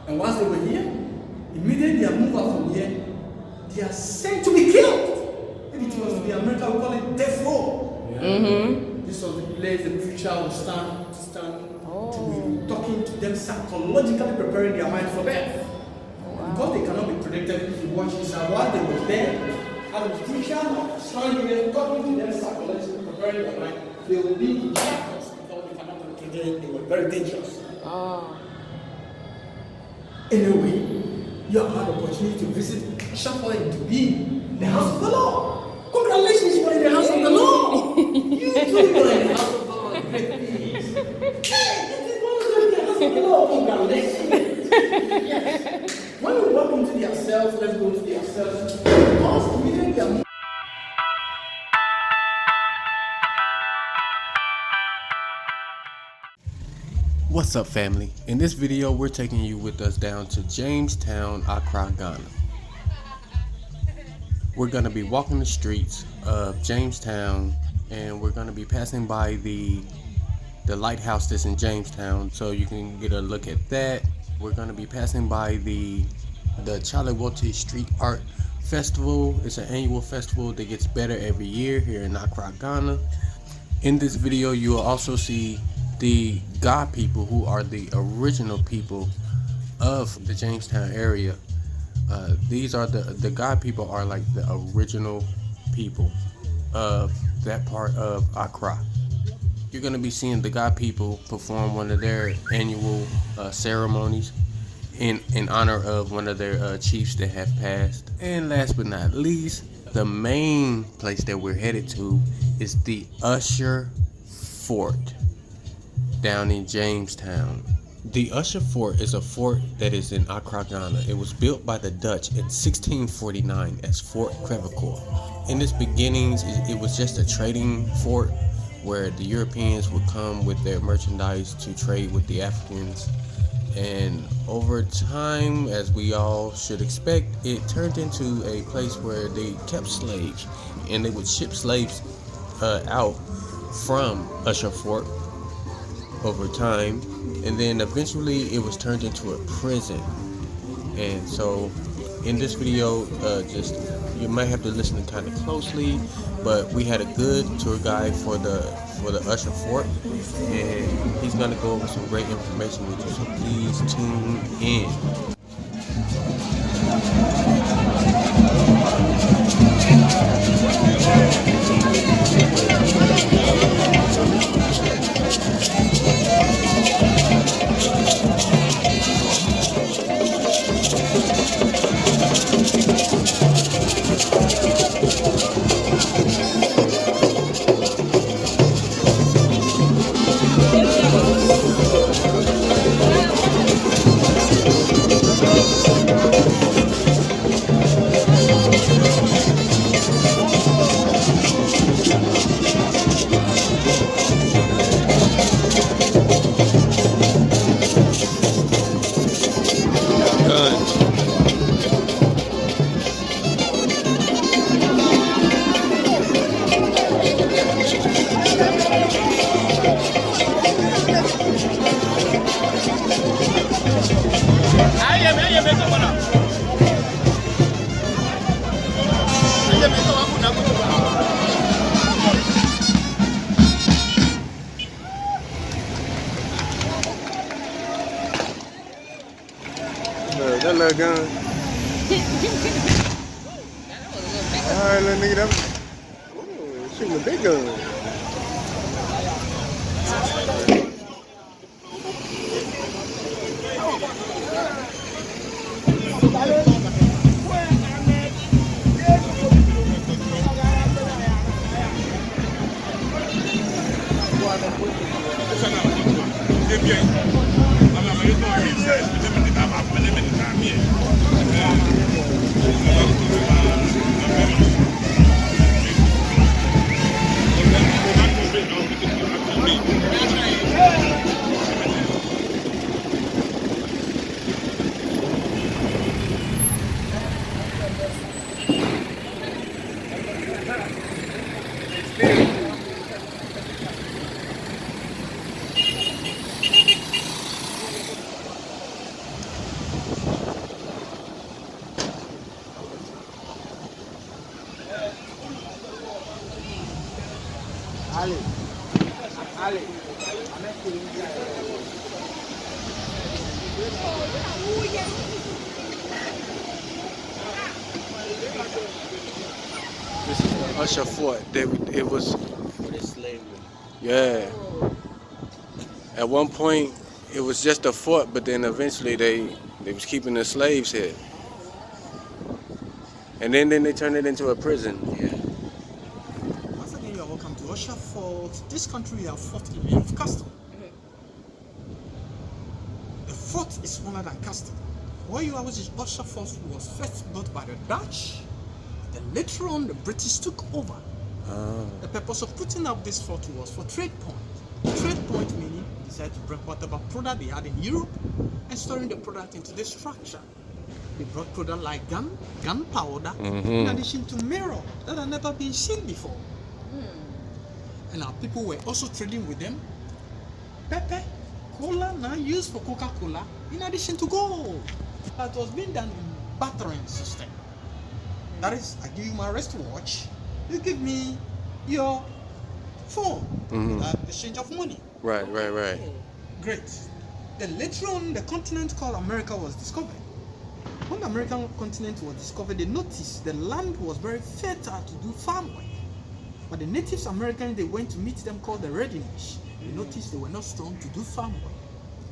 And once they were here, immediately they are moved out from here, they are sent to be killed. If it was to be America, we call it death row. This was the place the preacher would stand to be talking to them, psychologically preparing their mind for death. Because they cannot be predicted. If you watch this, while they were there, and the preacher standing there talking to them, psychologically preparing their mind, they will be in shackles because they cannot be predicted. They were very dangerous. Anyway, you have had the opportunity to visit Ussher Fort and to be in the house of the Lord. Congratulations, you are in the house of the Lord. You too are in the house of the Lord. Great things. Hey, this is one of the house of the Lord. Congratulations. Yes. When we walk into the ourselves, let's go to the ourselves. Because immediately are What's up, family? In this video, we're taking you with us down to Jamestown, Accra, Ghana. We're going to be walking the streets of Jamestown, and we're going to be passing by the lighthouse that's in Jamestown, so you can get a look at that. We're going to be passing by the Chalawote Street Art Festival. It's an annual festival that gets better every year here in Accra, Ghana. In this video, you will also see the God people, who are the original people of the Jamestown area. These are the God people are like the original people of that part of Accra. You're going to be seeing the God people perform one of their annual ceremonies in honor of one of their chiefs that have passed. And last but not least, the main place that we're headed to is the Ussher Fort down in Jamestown. The Ussher Fort is a fort that is in Accra, Ghana. It was built by the Dutch in 1649 as Fort Crevecoeur. In its beginnings, it was just a trading fort where the Europeans would come with their merchandise to trade with the Africans. And over time, as we all should expect, it turned into a place where they kept slaves, and they would ship slaves out from Ussher Fort over time, and then eventually it was turned into a prison. And so in this video, just you might have to listen kind of closely, but we had a good tour guide for the Ussher Fort, and he's going to go over some great information with you, so please tune in. That little gun. Alright, little nigga, that was shooting a big gun. This is the Ussher Fort. It was For the slavery. yeah. At one point, it was just a fort, but then eventually they was keeping the slaves here, and then they turned it into a prison. Yeah. Once again, you are welcome to Ussher Fort. This country, we have fort in name of castle. The fort is smaller than castle. Where you are, which is Ussher Fort, was first built by the Dutch. Then later on, the British took over. The purpose of putting up this fort was for trade point. Trade point meaning they decided to bring whatever product they had in Europe and storing the product into the structure. They brought product like gunpowder, in addition to mirror that had never been seen before. And our people were also trading with them. Pepper, cola now used for Coca-Cola, in addition to gold. That was being done in bartering system. That is, I give you my wristwatch, you give me your phone, exchange of money. Right. Great. Then later on, the continent called America was discovered. When the American continent was discovered, they noticed the land was very fertile to do farm work. But the natives Americans, they went to meet them called the Reddish. They noticed they were not strong to do farm work.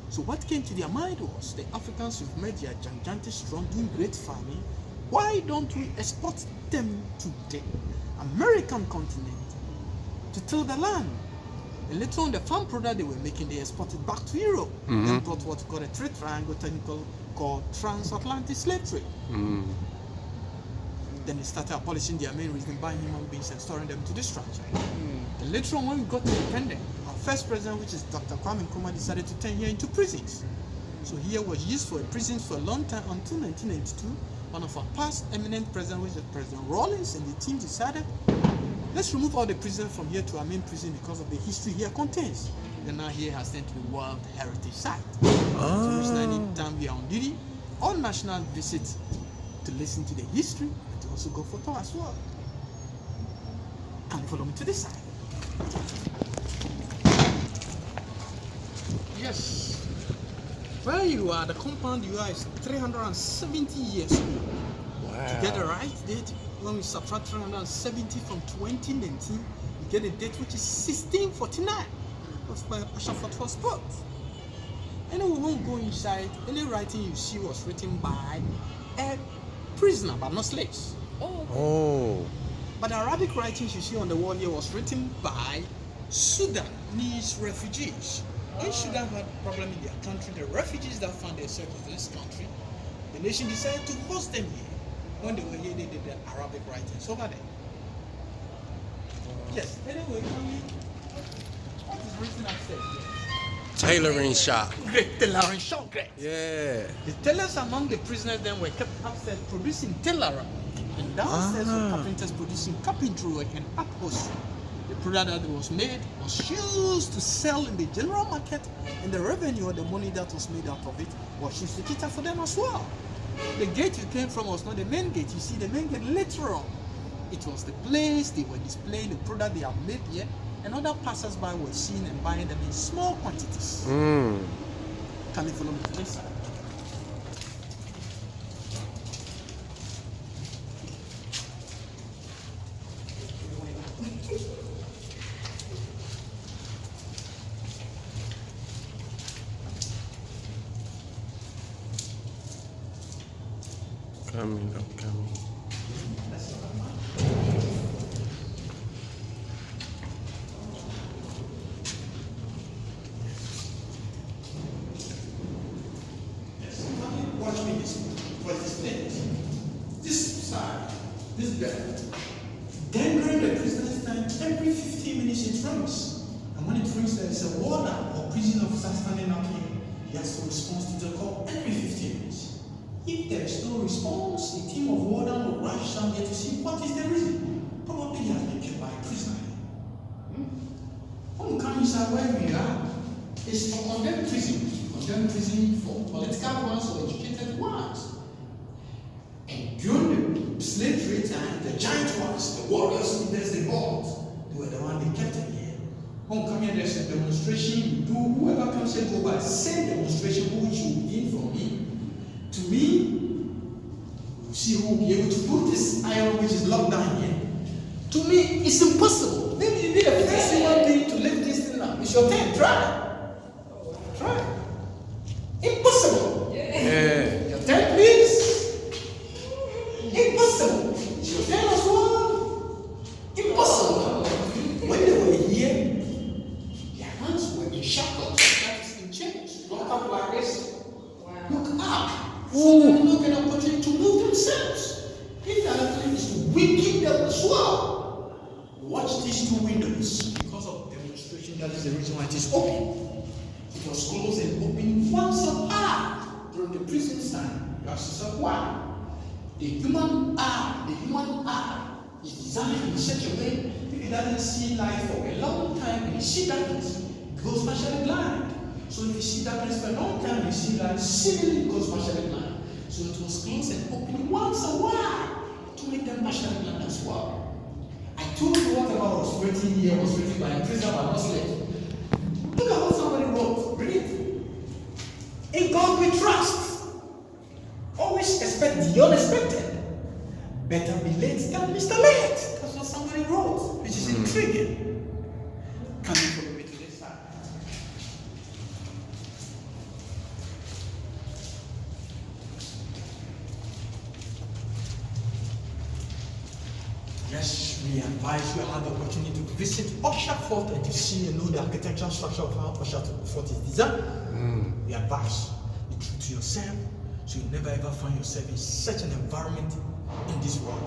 So what came to their mind was, the Africans who've made their gigantic strong doing great farming, why don't we export them to the American continent to till the land? And later on, the farm product they were making, they exported back to Europe. Then brought what we call a trade triangle technical called transatlantic slave trade. Then they started abolishing their main reason, buying human beings and storing them to this structure. And later on, when we got independent, our first president, which is Dr. Kwame Nkrumah, decided to turn here into prisons. So here was used for a prison for a long time until 1992. One of our past eminent presidents, which is President Rawlings, and the team decided, let's remove all the prisoners from here to our main prison because of the history here contains. And now here has turned to be World Heritage Site. So which anytime we are on duty, all national visit to listen to the history and to also go photo as well. Can you follow me to this side? Yes. Where you are, the compound you are is 370 years old. Wow. To get the right date, when we subtract 370 from 2019, you get a date which is 1649. That's why Ussher Fort was built. Anyway, when we go inside, any writing you see was written by a prisoner, but not slaves. But the Arabic writings you see on the wall here was written by Sudanese refugees. When Sudan had a problem in their country, the refugees that found themselves in this country, the nation decided to host them here. When they were here, they did the Arabic writings over there. Yes, anyway, what is written upstairs here? Tailoring shop. Great tailoring shop, great. Yeah. The tailors among the prisoners then were kept upstairs producing tailoring, and downstairs were carpenters producing carpentry work and upholstery. The product that was made was used to sell in the general market, and the revenue or the money that was made out of it was used to cater for them as well. The gate you came from was not the main gate. You see, the main gate later on, it was the place they were displaying the product they have made here, and other passers-by were seeing and buying them in small quantities. Can you follow me to this side? Coming. Watch me this place. This side, this bed. Then during the prisoner's time, every 15 minutes it rings. And when it rings, there is a warder or prison officer standing up here. He has to respond to the call every 15 minutes. If there is no response, a team of warders will rush down here to see what is the reason. Probably he has been killed by a prisoner. When we come inside where we are, it's for condemned prison. Condemned prison for political ones or educated ones. And during the slave trade time, the giant ones, the warriors, leaders, the gods, they were the ones they kept in here. Homecoming, there's a demonstration you do. Whoever comes and go by, same demonstration which you begin from me to me. We'll see who will be able to put this iron which is locked down here. To me, it's impossible. Maybe you be the first human being to lift this thing up. It's your turn. Try. Try. Impossible. Yeah. Your turn, please. Impossible. It's your turn as well. Impossible. When they were here, their hands were in shackles. That is in chains. Look up like this. Wow. Look up. So they will not get an opportunity to move themselves. If the other thing is to weaken them as well. Watch these two windows. Because of demonstration, that is the reason why it is open. It was closed and open once a hour during the prison time. You ask yourself why? The human eye is designed in such a way that it doesn't see light for a long time and you see darkness, it goes partially blind. So if you see darkness for a long time, you see light, similarly it goes partially blind. So it was closed and open once a while to make them partially blind as well. I told you whatever was written here was written by a prisoner by not slave. Look at what somebody wrote. Read it. In God we trust. Always expect the unexpected. Better be late than Mr. Late. That's what somebody wrote, which is intriguing. Can you follow me to this side? Yes, we advise you have the opportunity to visit Ussher Fort and to see and know the architectural structure of how Ussher Fort is designed. We advise be true to yourself, so you never ever find yourself in such an environment in this world,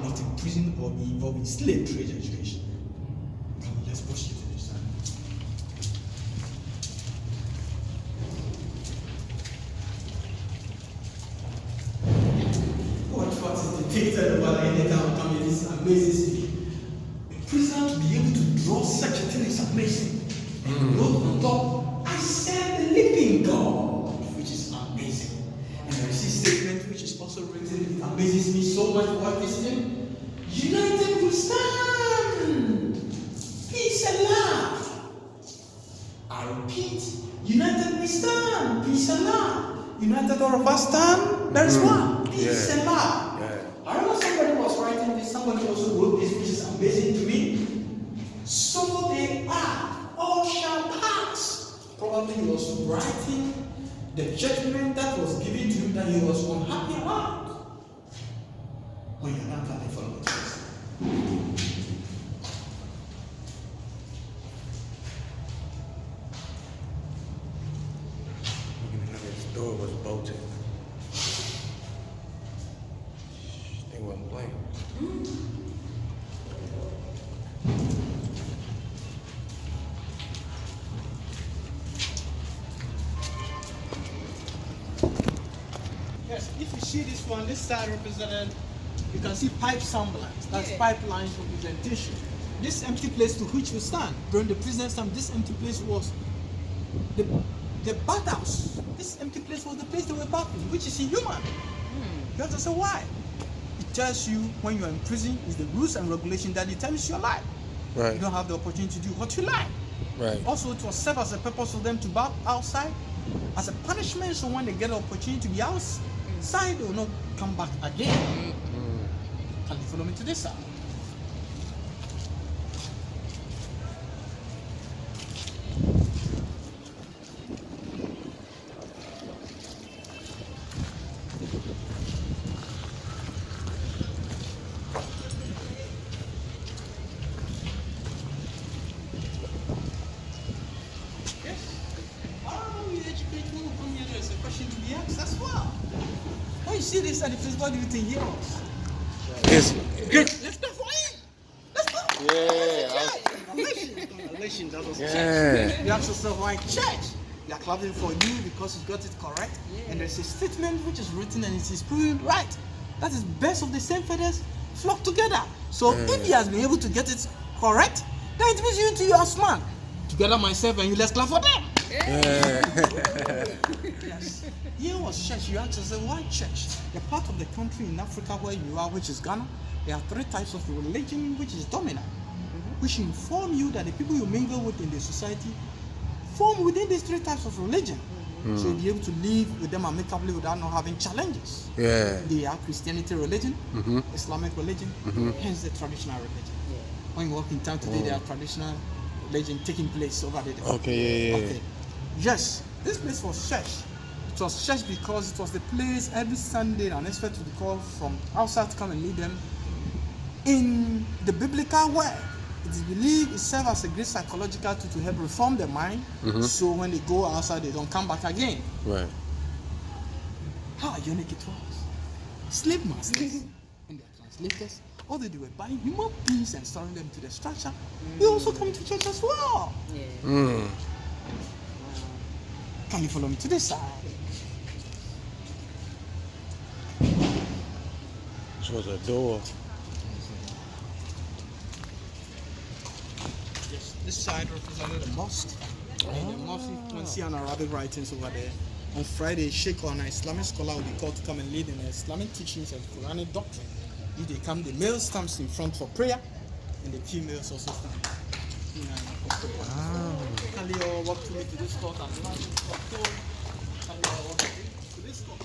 not in prison or be involved in slave trade education. Let's push you to this side. What is depicted over the Jamestown community is amazing. A prisoner to be able to draw such a thing is amazing. And he wrote on top, I serve the living God, which is amazing. And there is a statement which is also written, it amazes me so much. What is it? United we stand, peace and love. I repeat, united we stand, peace and love. United all of us stand, there is one, peace and love. I remember somebody was writing this, somebody also wrote this, which is amazing to me. So they are, all shall pass. Probably he was writing the judgment that was given to him that he was unhappy about. When you're not coming for me. This door was bolted. They wasn't playing. Yes, if you see this one, this side represented, you can see pipe semblance. That's pipeline representation. This empty place to which we stand during the prisoners' time, this empty place was the bathhouse. This empty place was the place they were bathing, which is inhuman. You have to say why? It tells you when you're in prison is the rules and regulation that determines your life. Right. You don't have the opportunity to do what you like. Right. Also, it was served as a purpose for them to bath outside as a punishment, so when they get the opportunity to be outside, they will not come back again. Can you follow me to this side? You see this at the place, what do you think he was? It's Let's go for him! Let's go! yeah. You ask yourself why church? They are clapping for you because you got it correct. And there's a statement which is written and it is proven right. That is best of the same feathers flock together. So if he has been able to get it correct, then it means you two are smart. Together myself and you, let's clap for them. Yes. Here was church. You ask yourself, why church? The part of the country in Africa where you are, which is Ghana, there are three types of religion which is dominant. which inform you that the people you mingle with in the society form within these 3 types of religion. So you'll be able to live with them amicably without not having challenges. Yeah. They are Christianity religion, Islamic religion, hence the traditional religion. When you walk in town today, there are traditional religion taking place over there. Okay, yeah. Okay. Yes, this place was church. It was church because it was the place every Sunday an expert would be called from outside to come and lead them in the biblical way. It is believed it serves as a great psychological tool to help reform the mind, so when they go outside, they don't come back again. Right. How unique it was. Slave masters and their translators, although they were buying human beings and selling them to the structure, they also come to church as well. Can you follow me to this side? This was a door. Yes, this side represented the mosque. And the mosque, you can see on Arabic writings over there. On Friday, Sheikh or an Islamic scholar will be called to come and lead in the Islamic teachings and Quranic doctrine. If they come, the male stands in front for prayer, and the females also stand for prayer. Can you all walk to me to this court and land? Can you all walk to this court?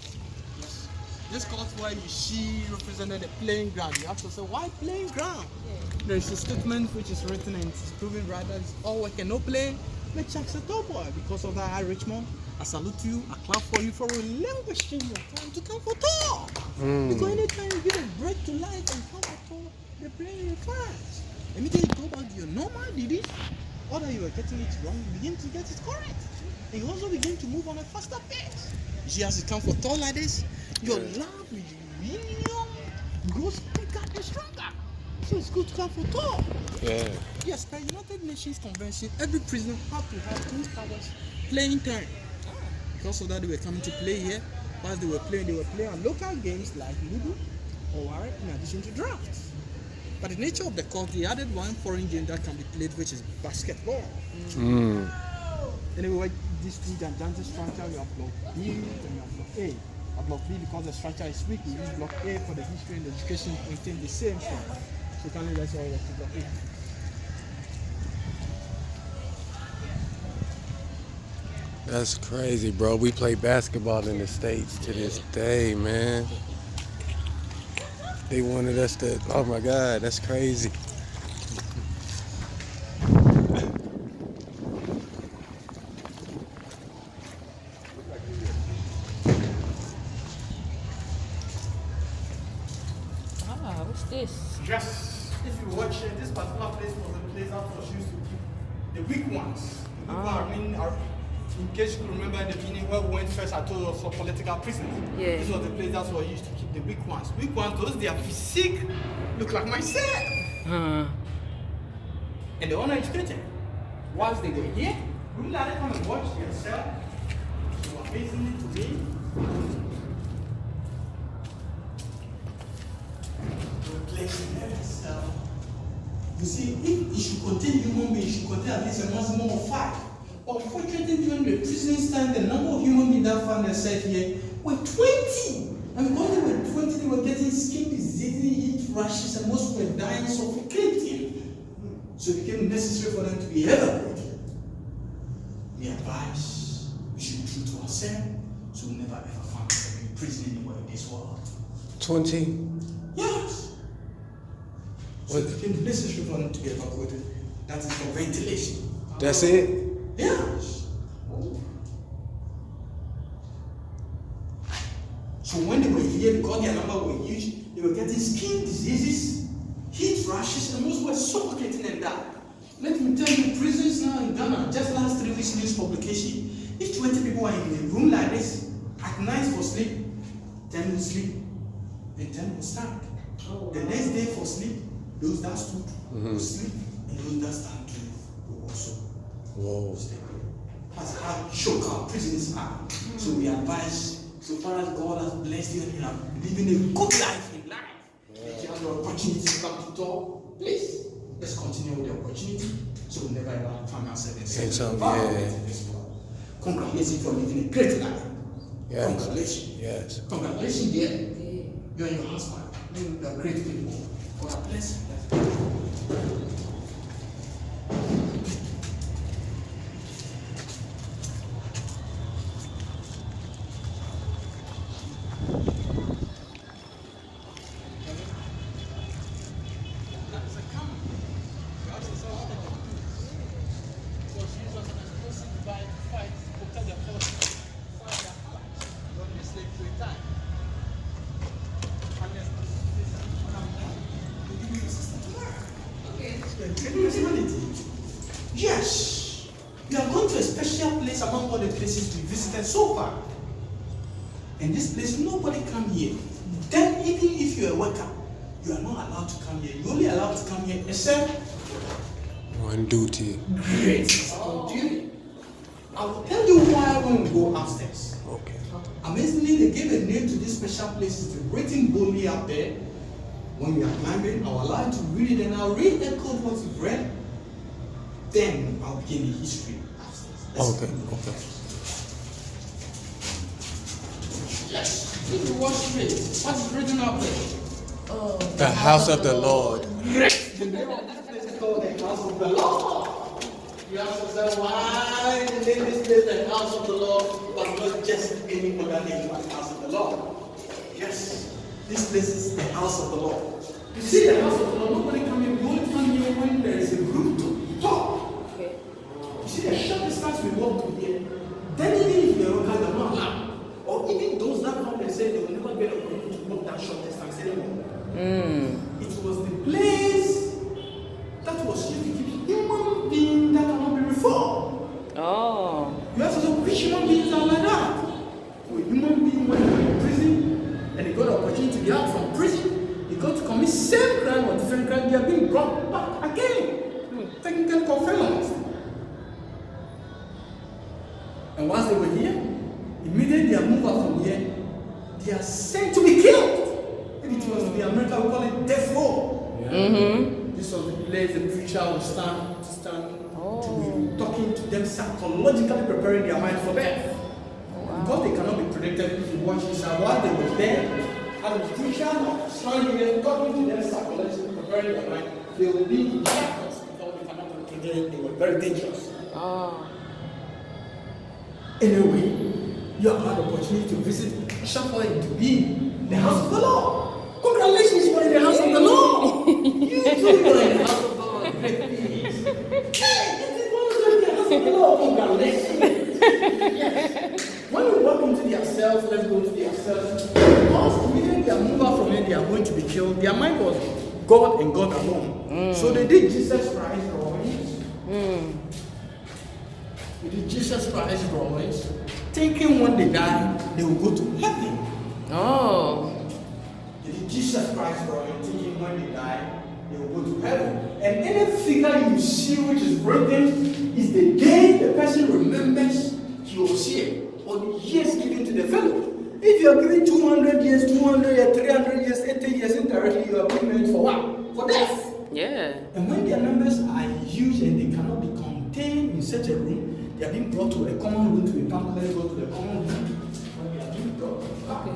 Yes. This court where you see represented a playing ground. You have to say, why playing ground? There is a statement which is written and it's proven right that it's all work and no play. Make checks a top boy. Because of that, I, Richmond, I salute you, I clap for you for relinquishing your time to come for talk. Because anytime you give a break to life and come for talk, they play you fast. Let me tell you, go back to your normal disease, or that you are getting it wrong, you begin to get it correct. And you also begin to move on a faster pace. You see, as you come for talk like this, your love will grows quicker and stronger. So it's good to come for talk. Yeah. Yes, the United Nations Convention, every prisoner had to have 2 hours playing time. Because of that, they were coming to play here. Whilst they were playing on local games like Ludo or Warrior, in addition to drafts. But the nature of the court, they added one foreign game that can be played, which is basketball. Anyway, this two gigantic structure, we have block B and we have block A. Block B, because the structure is weak, we use block A for the history and education contain the same structure. So can let's all work to block A. That's crazy, bro. We play basketball in the States to this day, man. They wanted us to, oh my God, that's crazy. What's this? Yes. If you watch it, this particular place was a place that was used to keep the weak ones. The weak ones, I mean, in case you remember in the beginning where we went first, I told you for political prisoners. Yeah. This was the place that was used to keep the weak ones. Weak ones, those their physique look like myself. And they were uneducated. Whilst they were here, we let them come and watch themselves. They were amazing to me. You see, if it should contain human beings, it should contain at least a maximum of 5. Unfortunately, during the prison's time, the number of human beings that found themselves here were 20. And because they were 20, they were getting skin diseases, heat rashes, and most were dying suffocating. So it became necessary for them to be evacuated. We advise we should be true to ourselves, so we never ever find ourselves in prison anywhere in this world. 20? Yes. So it became necessary for them to be evacuated. That is for ventilation. That's it? Yes. So when they were here, because their number were huge, they were getting skin diseases, heat rashes, and most were suffocating and died. Let me tell you, prisons now in Ghana, just last 3 weeks news publication, if 20 people are in a room like this, at night for sleep, 10 will sleep, and 10 will stand. The next day for sleep, those that stood will sleep, and those that stand will also sleep. That's how shook our prisons are. So we advise, so far as God has blessed you and you are living a good life in life, if you have the opportunity to come to talk, please, let's continue with the opportunity, so we never ever find ourselves in this world. Congratulations for living a great life. Yes. Congratulations. Yes. Congratulations, dear. You and your husband. You are great people. God bless you. is among all the places we visited so far. And this place, nobody come here. Then even if you're a worker, you are not allowed to come here. You're only allowed to come here except On duty. great. On duty. I will tell you why when we go upstairs. Okay. Amazingly, they gave a name to this special place. It's written boldly up there. When we are climbing, I'll allow you to read it, and I'll read the code what you've read. Then I'll begin the history upstairs. Okay. Okay. Yes. If you watch straight, what's written up there? The house of the Lord. The name of this place is called the house of the Lord. You have to say why the name is this the house of the Lord, but not just any other name but the house of the Lord. Yes, this place is the house of the Lord. You see the house of the Lord, nobody come here, we only come here when there is a room to talk. Okay. You see the short distance we walk to here, then even if you're okay, you're not allowed. Or even those that come and say they will never get a room to walk that short distance anymore. It was the place that was used to keep human beings that cannot be reformed. Oh. You have to know which human beings are like that. So a human being when they were in prison and they got the opportunity to get out from prison, they got to commit same crime or different crime, they are being brought back again. Technically called felons. And once they were here, immediately they are moved out from here, they are sent to be killed. If it was in America, we call it death row. This was the place the preacher would stand to be talking to them, psychologically preparing their mind for death. Because they cannot be predicted if you watch this. While they were there, and the preacher standing there talking to them, psychologically preparing their mind, they will be in shackles because they cannot be predicted. They were very dangerous. Anyway, you have had the opportunity to visit Ussher Fort and to be in the house of the Lord. Congratulations, you are in the house of the Lord. You too are in the house of the Lord. Great peace. Hey, this is one of them in the house of the Lord. Congratulations. Yes. When we walk into their cells, let's go to their cells. Because immediately they are moved out from here, they are going to be killed. Their mind was God and God alone. So they did Jesus Christ drawings. They did Jesus Christ drawings. Thinking when they die, they will go to heaven. Oh. They did Jesus Christ drawing, thinking when they die, they will go to heaven. And any figure you see which is broken is the day the person remembers he was here, or the years given to the fellow. If you are given 200 years, 200 years, 300 years, 80 years indirectly, you are being meant for what? For death. Yeah. And when their numbers are huge and they cannot be contained in such a room, they are being brought to a common room to be pumped. Let's go to the common room. When they are being brought. Okay.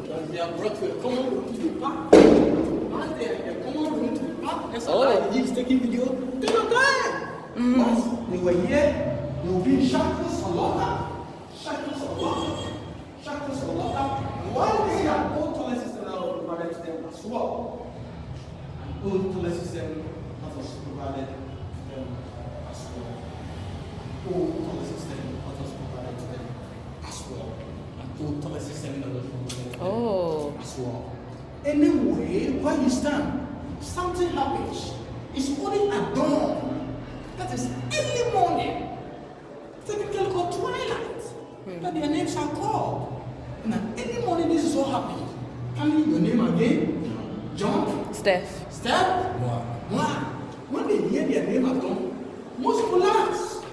When they are brought to a common room to be packed. Once they are in a common room to be packed, that's why he is taking video. Take your time. Once they were here, they will be in shackles or locked up. Shackles or locked up. Shackles or locked up. While they are old toilet system that was provided to them as well. An old toilet system that was provided to them as well. Old toilet system that was provided to them as well. An old toilet system that was provided to them as well. Anyway, where you stand, something happens. It's only at dawn. That is early morning. Typically called twilight. That their names are called. And at any morning, this is what happened. Tell me your name again. John? Steph. Steph? Why? When they hear their name at dawn, most people laugh.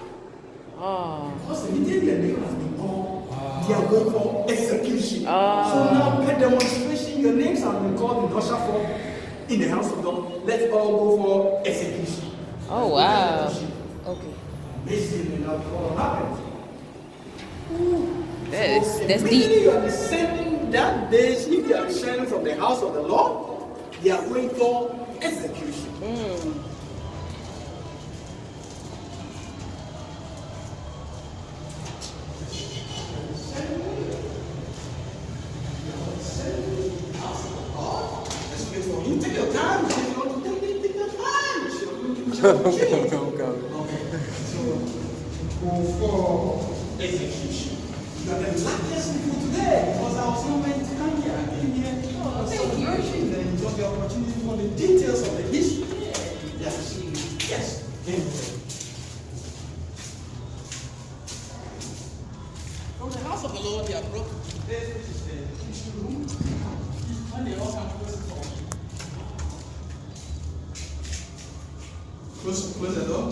Because immediately their name has been called, they are going for execution. So now, per demonstration, your names have been called in Ussher Fort in the house of God. Let's all go for execution. Oh, wow. Okay. Basically, now what happened? That's Immediately deep. you are descending that days, if you are descending from the house of the Lord, they are going for execution. Let's wait for him. Take your time. If you want to take your time. Okay. So, go for execution. You are the luckiest people today because I was not meant to come here. I came here. Thank you. Then you got the opportunity for the details of the history. Yes. Yes. From the house of the Lord, they are brought to this, which is the kitchen room. And they all come to this hall. Close the door.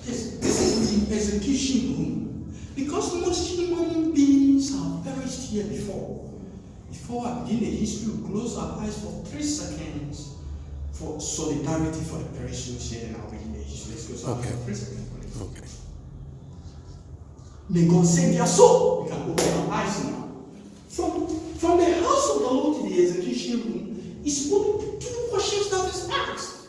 Yes, this is the execution room. Because most human beings have perished here before. Before I begin the history, we close our eyes for 3 seconds for solidarity for the perished here, and I'll begin the history. Let's close our eyes for 3 seconds, please. Okay. May God save their soul. We can open our eyes now. From the house of the Lord to the execution room is only 2 questions that is asked.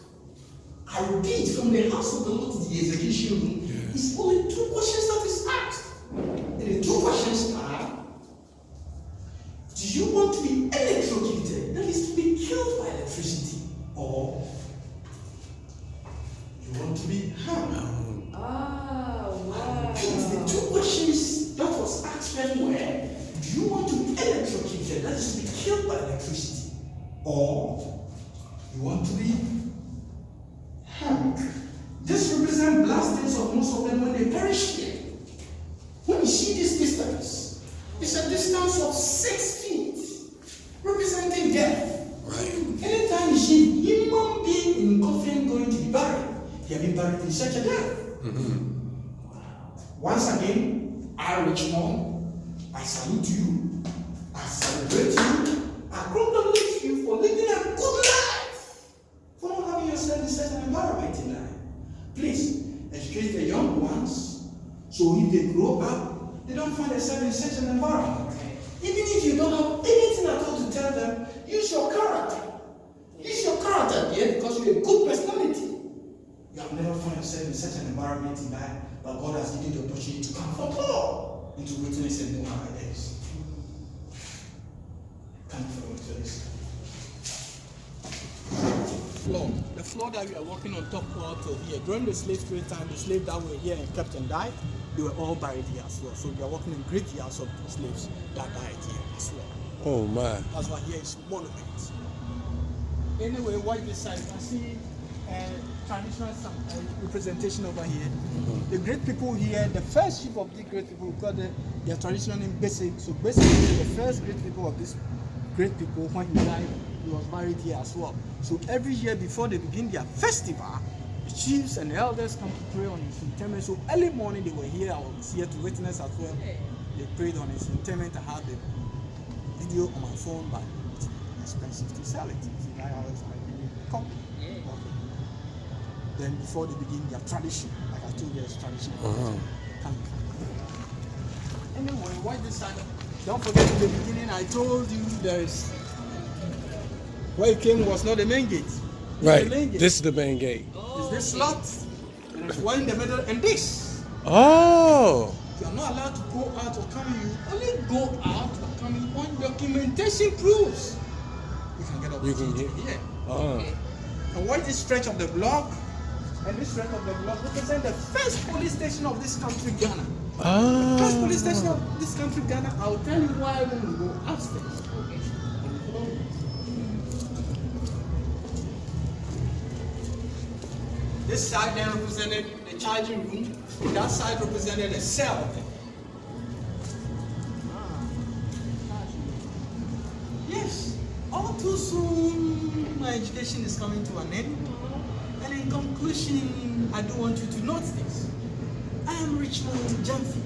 I repeat, from the house of the Lord to the execution room is only 2 questions that is asked. And the 2 questions are: do you want to be electrocuted, that is to be killed by electricity, or you want to be hung? Oh, wow. The 2 questions that was asked then were: do you want to be electrocuted, that is to be killed by electricity, or you want to be hung? This represents blastings of most of them when they perish here. When you see this distance, it's a distance of 6 feet, representing death. Right. Anytime you see human being in coffin going to be buried, they have been buried in such a death. Once again, I, Richmond, I salute you, I celebrate you, I congratulate you for living a good life, for not having yourself in such an environment tonight. Please, educate the young ones, so if they grow up, they don't find themselves in such an environment. Even if you don't have anything at all to tell them, use your character. Use your character, yeah, because you're a good personality. You have never found yourself in such an environment in life, but God has given you the opportunity to come from Paul into witness and know how it is. Come forward to this. The floor that we are walking on top of till here. During the slave trade time, the slaves that were here and kept and died, they were all buried here as well. So we are walking in graveyards of slaves that died here as well. Oh my. That's why here is monument. Anyway, watch this side. You can see traditional representation over here. The great people here, the first chief of the great people, we call their traditional name Basic. So basically, the first great people of this great people, when he died, he was buried here as well. So every year before they begin their festival, the chiefs and the elders come to pray on his interment. So early morning they were here, I was here to witness as well. They prayed on his interment. I had the video on my phone, but it's expensive to sell it. So I always copy. Okay. Then before they begin their tradition, like I told you, there's tradition. Anyway, why this side? Don't forget in the beginning I told you there's where it came was not the main gate. Right. The main gate. This is the main gate. Is this slot? And there's one in the middle and this. Oh. You are not allowed to go out or come in. You only go out or come in when documentation proves. You can get up. You can get here. Oh. And what this stretch of the block and this stretch of the block represent the first police station of this country, Ghana. The first police station of this country, Ghana. I'll tell you why when we go upstairs. Okay. This side then represented the charging room. That side represented a cell. Yes, all too soon my education is coming to an end. And in conclusion, I do want you to note this. I am Richmond Jamfi,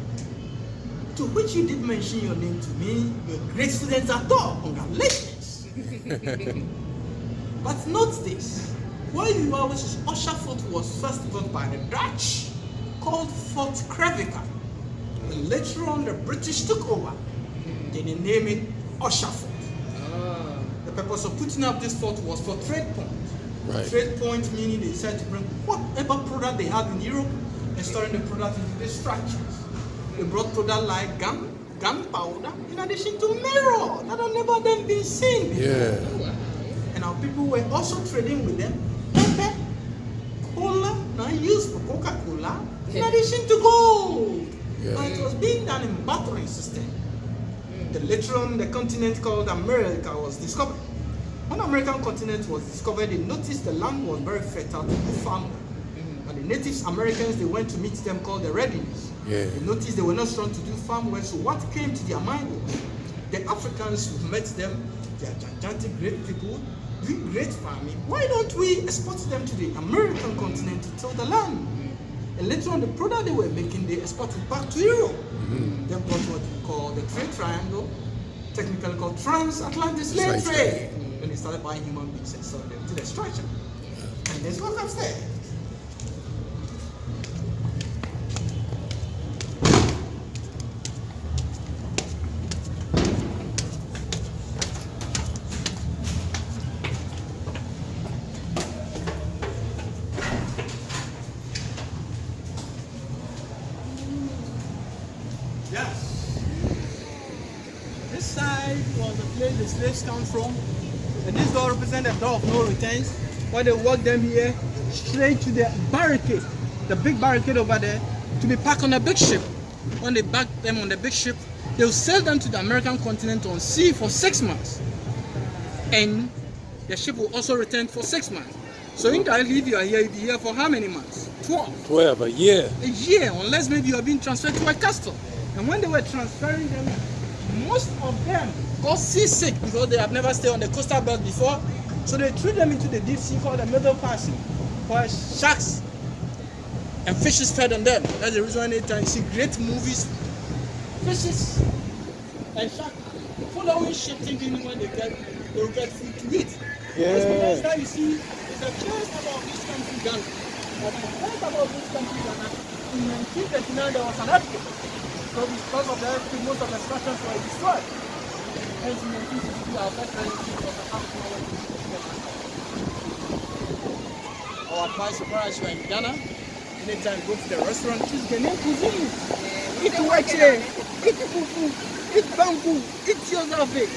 to which you did mention your name to me. You're a great student at all. Congratulations. But note this. Where you are, which is Ussher Fort, was first built by the Dutch, called Fort Krevika. And later on, the British took over. Then they named it Ussher Fort. The purpose of putting up this fort was for trade point. Right. Trade point meaning they decided to bring whatever product they had in Europe and storing the product into these structures. They brought product like gunpowder, in addition to mirror that had never then been seen before. Yeah. And our people were also trading with them pepper, cola, now used for Coca-Cola, in addition to gold. Yeah. And it was being done in bartering system. Then later on, the continent called America was discovered. When the American continent was discovered, they noticed the land was very fertile to do farming. And the natives Americans, they went to meet them called the Reddies. Yeah. They noticed they were not strong to do farm work, so what came to their mind was the Africans who met them, they are gigantic, great people, doing great farming. Why don't we export them to the American continent to till the land? And later on, the product they were making, they exported back to Europe. They brought what we call the trade triangle, technically called transatlantic slave trade. And they started buying human beings and selling them to the structure. And that's what comes there. Yes. This side was the place the slaves come from. And this door represents the door of no returns. Why they walk them here straight to the barricade, the big barricade over there, to be packed on a big ship. When they pack them on the big ship, they'll sail them to the American continent on sea for 6 months. And the ship will also return for 6 months. So indirectly, if you are here, you'll be here for how many months? 12. 12, a year. A year, unless maybe you are being transferred to a castle. And when they were transferring them, most of them got seasick because they have never stayed on the coastal belt before. So they threw them into the deep sea called the Middle Passage, where sharks and fishes fed on them. That's the reason anytime you see great movies, fishes and sharks following ship thinking when they will get food to eat. Yeah. That's how you see is the first about this country Ghana. But the first about this country Ghana, in 1939 there was an earthquake. So because of the earthquake, most of the structures were destroyed. Hence in 1962, our first country was a half an hour to our advice so far as you are in Ghana, anytime go to the restaurant, choose Ghanaian cuisine. Eat wache, eat fufu, eat banku, eat yozafe.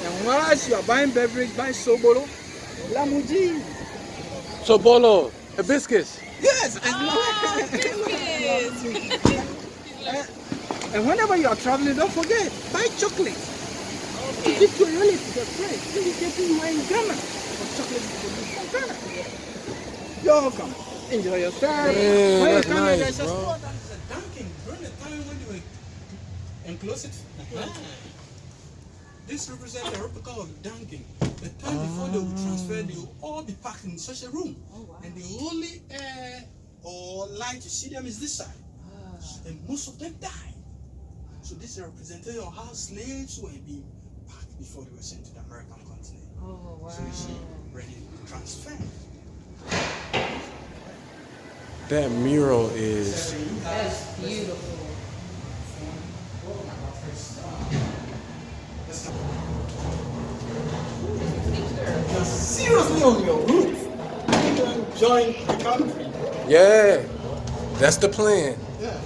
And once you are buying beverage, buy sobolo, lamuji. Sobolo, hibiscus. Yes, and whenever you are traveling, don't forget, buy chocolate. To keep your relatives a friend. Indicate you are in Ghana. But chocolate is produced from Ghana. You're welcome. Enjoy yourself. Yeah, When you that's come here, nice, there's a bro. store that is a dunking. During the time when they were enclosed it, this represents the replica of dunking. The time before they will transfer, they will all be packed in such a room. And the only air or light you see them is this side. And most of them die. So this is a representative of how slaves were being packed before they were sent to the American continent. Oh, wow. So you see, ready to transfer. That mural is. That's beautiful. You're seriously on your route. You can join the country. Yeah, that's the plan. Yeah.